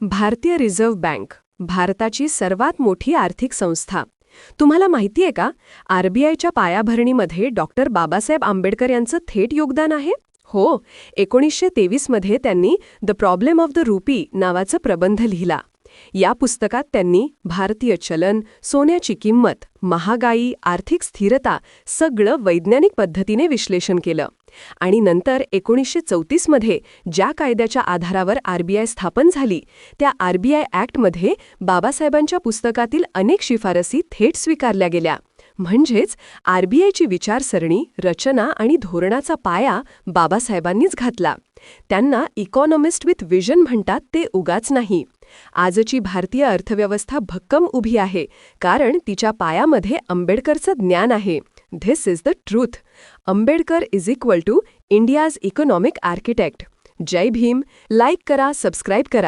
भारतीय reserve bank, भारताची सर्वात मोठी आर्थिक संस्था. तुम्हाला माहितीये का, आरबीआयच्या पायाभरणीमध्ये डॉक्टर बाबासाहेब आंबेडकर यांचं थेट योगदान आहे? हो, 1923 मध्ये त्यांनी the problem of the rupee नावाचं प्रबंध लिहिला. या पुस्तकात त्यांनी भारतीय चलन, सोन्याची किंमत, महागाई, आर्थिक स्थिरता सगळं वैज्ञानिक पद्धतीने विश्लेषण केलं. आणि नंतर 1934 मध्ये ज्या कायद्याच्या आधारावर आरबीआय स्थापन झाली, त्या आरबीआय ॲक्टमध्ये बाबासाहेबांच्या पुस्तकातील अनेक शिफारसी थेट स्वीकारल्या गेल्या. म्हणजेच आरबीआयची विचारसरणी, रचना आणि धोरणाचा पाया बाबासाहेबांनीच घातला. त्यांना इकॉनॉमिस्ट विथ विजन म्हणतात ते उगाच नाही. आजची भारतीय अर्थव्यवस्था भक्कम उभी आहे, कारण तिच्या पायामध्ये आंबेडकरचं ज्ञान आहे. This is the truth. Ambedkar is equal to India's economic architect. Jai Bhim. Like करा, सबस्क्राईब करा.